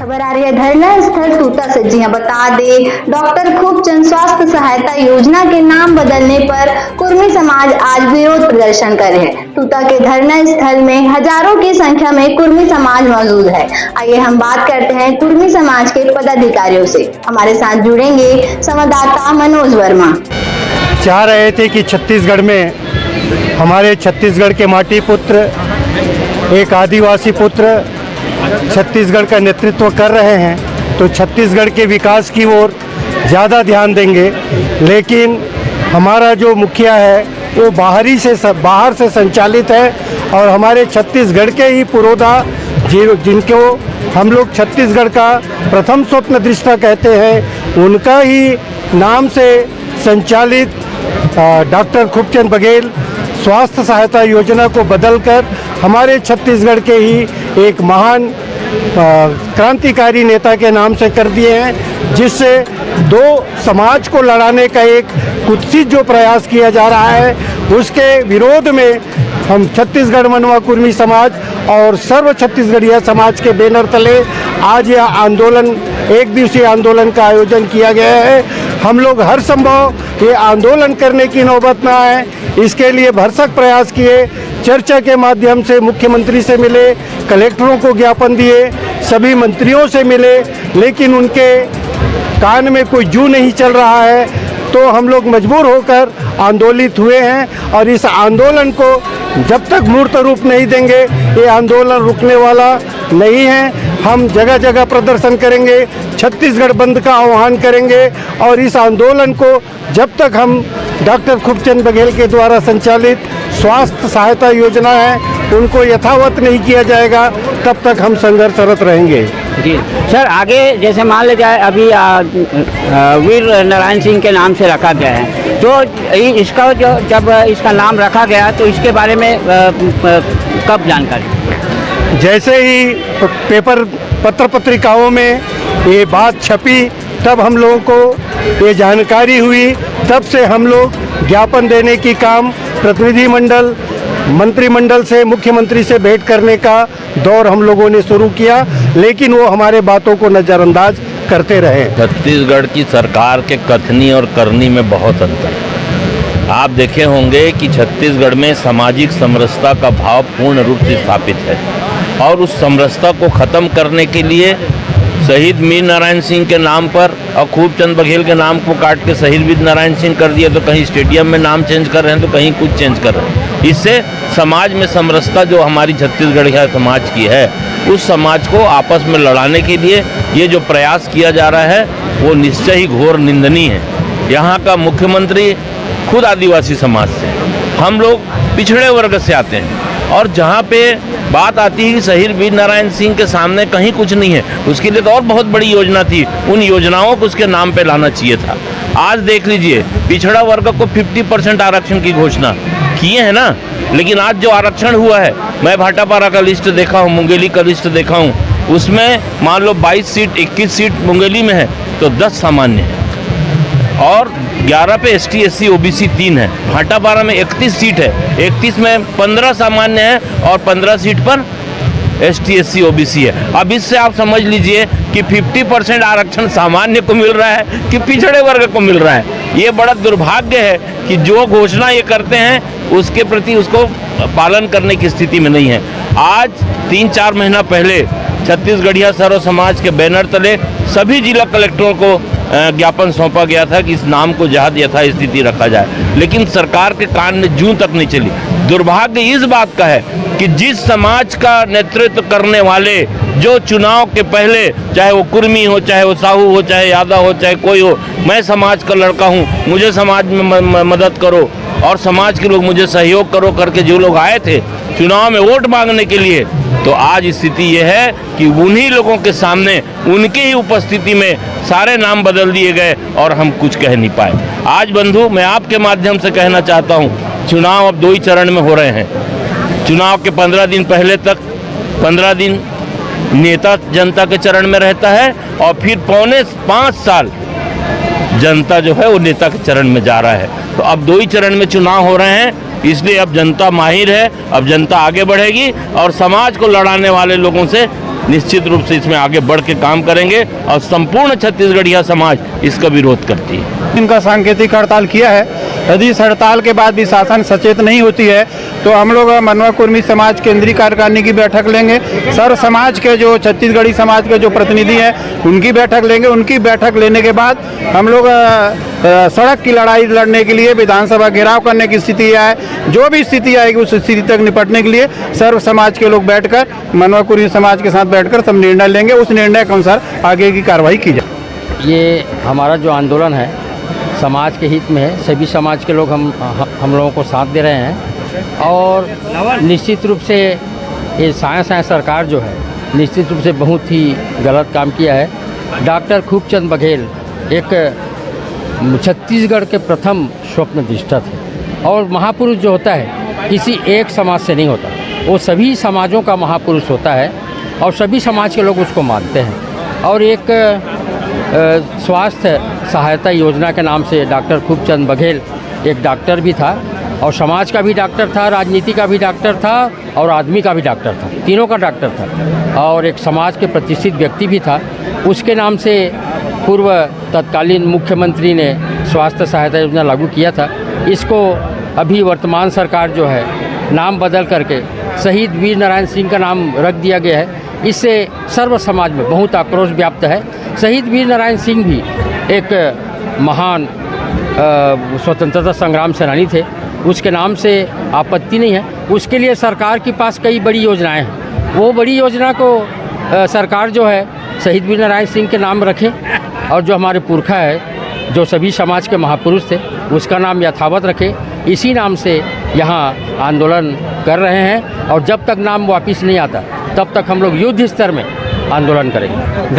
खबर आ रही है धरना स्थल तूता से। जी हां, बता दें डॉक्टर खूबचंद स्वास्थ्य सहायता योजना के नाम बदलने पर कुर्मी समाज आज विरोध प्रदर्शन कर रहे हैं। तूता के धरना स्थल में हजारों की संख्या में कुर्मी समाज मौजूद है। आइए हम बात करते हैं कुर्मी समाज के पदाधिकारियों से। हमारे साथ जुड़ेंगे संवाददाता मनोज वर्मा। चाह रहे थे कि छत्तीसगढ़ में हमारे छत्तीसगढ़ के माटी पुत्र, एक आदिवासी पुत्र छत्तीसगढ़ का नेतृत्व कर रहे हैं, तो छत्तीसगढ़ के विकास की ओर ज़्यादा ध्यान देंगे। लेकिन हमारा जो मुखिया है वो बाहर से संचालित है और हमारे छत्तीसगढ़ के ही पुरोधा जिनको हम लोग छत्तीसगढ़ का प्रथम स्वप्न दृष्टा कहते हैं, उनका ही नाम से संचालित डॉक्टर खूबचंद बघेल स्वास्थ्य सहायता योजना को बदलकर हमारे छत्तीसगढ़ के ही एक महान क्रांतिकारी नेता के नाम से कर दिए हैं, जिससे दो समाज को लड़ाने का एक कुत्सित जो प्रयास किया जा रहा है, उसके विरोध में हम छत्तीसगढ़ मनवा कुर्मी समाज और सर्व छत्तीसगढ़िया समाज के बैनर तले आज यह आंदोलन, एक दिवसीय आंदोलन का आयोजन किया गया है। हम लोग हर संभव ये आंदोलन करने की नौबत ना आए, इसके लिए भरसक प्रयास किए। चर्चा के माध्यम से मुख्यमंत्री से मिले, कलेक्टरों को ज्ञापन दिए, सभी मंत्रियों से मिले, लेकिन उनके कान में कोई जू नहीं चल रहा है। तो हम लोग मजबूर होकर आंदोलित हुए हैं और इस आंदोलन को जब तक मूर्त रूप नहीं देंगे, ये आंदोलन रुकने वाला नहीं है। हम जगह जगह प्रदर्शन करेंगे, छत्तीसगढ़ बंद का आह्वान करेंगे और इस आंदोलन को जब तक हम डॉक्टर खूबचंद बघेल के द्वारा संचालित स्वास्थ्य सहायता योजना है उनको यथावत नहीं किया जाएगा, तब तक हम संघर्षरत रहेंगे। जी सर, आगे जैसे मान लिया जाए अभी वीर नारायण सिंह के नाम से रखा गया है, तो इसका जब इसका नाम रखा गया तो इसके बारे में कब जानकारी? जैसे ही पत्र पत्रिकाओं में ये बात छपी, तब हम लोगों को ये जानकारी हुई। तब से हम लोग ज्ञापन देने की काम प्रतिनिधिमंडल, मंत्रिमंडल से, मुख्यमंत्री से भेंट करने का दौर हम लोगों ने शुरू किया, लेकिन वो हमारे बातों को नज़रअंदाज करते रहे। छत्तीसगढ़ की सरकार के कथनी और करनी में बहुत अंतर है। आप देखे होंगे कि छत्तीसगढ़ में सामाजिक समरसता का भाव पूर्ण रूप से स्थापित है और उस समरसता को ख़त्म करने के लिए शहीद वीर नारायण सिंह के नाम पर और खूबचंद बघेल के नाम को काट के शहीद वीर नारायण सिंह कर दिया, तो कहीं स्टेडियम में नाम चेंज कर रहे हैं तो कहीं कुछ चेंज कर रहे हैं। इससे समाज में समरसता जो हमारी छत्तीसगढ़ समाज की है, उस समाज को आपस में लड़ाने के लिए ये जो प्रयास किया जा रहा है वो निश्चय ही घोर निंदनीय है। यहाँ का मुख्यमंत्री खुद आदिवासी समाज से, हम लोग पिछड़े वर्ग से आते हैं और जहाँ पे बात आती है कि शहीद वीर नारायण सिंह के सामने कहीं कुछ नहीं है, उसके लिए तो और बहुत बड़ी योजना थी, उन योजनाओं को उसके नाम पे लाना चाहिए था। आज देख लीजिए, पिछड़ा वर्ग को 50% आरक्षण की घोषणा किए हैं ना, लेकिन आज जो आरक्षण हुआ है, मैं भाटापारा का लिस्ट देखा हूँ, मुंगेली का लिस्ट देखा हूँ, उसमें मान लो 22 सीट, 21 सीट मुंगेली में है तो 10 सामान्य है और 11 पे ST SC OBC 3 है। भाटापारा में 31 सीट है, 31 में 15 सामान्य है और 15 सीट पर ST SC OBC है। अब इससे आप समझ लीजिए कि 50% आरक्षण सामान्य को मिल रहा है कि पिछड़े वर्ग को मिल रहा है। ये बड़ा दुर्भाग्य है कि जो घोषणा ये करते हैं उसके प्रति उसको पालन करने की स्थिति में नहीं है। आज 3-4 महीना पहले छत्तीसगढ़िया सर्व समाज के बैनर तले सभी जिला कलेक्टरों को ज्ञापन सौंपा गया था कि इस नाम को जहाद यथास्थिति रखा जाए, लेकिन सरकार के कान में जूं तक नहीं चली। दुर्भाग्य इस बात का है कि जिस समाज का नेतृत्व करने वाले जो चुनाव के पहले, चाहे वो कुर्मी हो, चाहे वो साहू हो, चाहे यादव हो, चाहे कोई हो, मैं समाज का लड़का हूँ, मुझे समाज में मदद करो और समाज के लोग मुझे सहयोग करो करके जो लोग आए थे चुनाव में वोट मांगने के लिए, तो आज स्थिति यह है कि उन्हीं लोगों के सामने, उनके ही उपस्थिति में सारे नाम बदल दिए गए और हम कुछ कह नहीं पाए। आज बंधु, मैं आपके माध्यम से कहना चाहता हूँ, चुनाव अब 2 ही चरण में हो रहे हैं। चुनाव के 15 दिन पहले तक 15 दिन नेता जनता के चरण में रहता है और फिर 4.25 साल जनता जो है वो नेता के चरण में जा रहा है। तो अब 2 ही चरण में चुनाव हो रहे हैं, इसलिए अब जनता माहिर है, अब जनता आगे बढ़ेगी और समाज को लड़ाने वाले लोगों से निश्चित रूप से इसमें आगे बढ़ के काम करेंगे और संपूर्ण छत्तीसगढ़िया समाज इसका विरोध करती है। इनका सांकेतिक हड़ताल किया है। यदि इस हड़ताल के बाद भी शासन सचेत नहीं होती है तो हम लोग मनवा कुर्मी समाज केंद्रीय कार्यकारिणी की बैठक लेंगे। सर्व समाज के जो छत्तीसगढ़ी समाज के जो प्रतिनिधि हैं उनकी बैठक लेंगे। उनकी बैठक लेने के बाद हम लोग सड़क की लड़ाई लड़ने के लिए विधानसभा घेराव करने की स्थिति आए, जो भी स्थिति आएगी उस स्थिति तक निपटने के लिए सर्व समाज के लोग बैठकर मनवा कुर्मी समाज के साथ बैठकर सब निर्णय लेंगे। उस निर्णय के अनुसार आगे की कार्रवाई की जाए। ये हमारा जो आंदोलन है समाज के हित में है। सभी समाज के लोग हम लोगों को साथ दे रहे हैं और निश्चित रूप से ये साया सरकार जो है निश्चित रूप से बहुत ही गलत काम किया है। डॉक्टर खूबचंद बघेल एक छत्तीसगढ़ के प्रथम स्वप्नदृष्टा थे और महापुरुष जो होता है किसी एक समाज से नहीं होता, वो सभी समाजों का महापुरुष होता है और सभी समाज के लोग उसको मानते हैं। और एक स्वास्थ्य सहायता योजना के नाम से डॉक्टर खूबचंद बघेल एक डॉक्टर भी था और समाज का भी डॉक्टर था, राजनीति का भी डॉक्टर था और आदमी का भी डॉक्टर था, तीनों का डॉक्टर था और एक समाज के प्रतिष्ठित व्यक्ति भी था। उसके नाम से पूर्व तत्कालीन मुख्यमंत्री ने स्वास्थ्य सहायता योजना लागू किया था। इसको अभी वर्तमान सरकार जो है नाम बदल करके शहीद वीर नारायण सिंह का नाम रख दिया गया है। इससे सर्व समाज में बहुत आक्रोश व्याप्त है। शहीद वीर नारायण सिंह भी एक महान स्वतंत्रता संग्राम सेनानी थे, उसके नाम से आपत्ति नहीं है। उसके लिए सरकार के पास कई बड़ी योजनाएं हैं, वो बड़ी योजना को सरकार जो है शहीद वीर नारायण सिंह के नाम रखे और जो हमारे पुरखा है जो सभी समाज के महापुरुष थे उसका नाम यथावत रखे। इसी नाम से यहाँ आंदोलन कर रहे हैं और जब तक नाम वापस नहीं आता तब तक हम लोग युद्ध स्तर में आंदोलन करेंगे।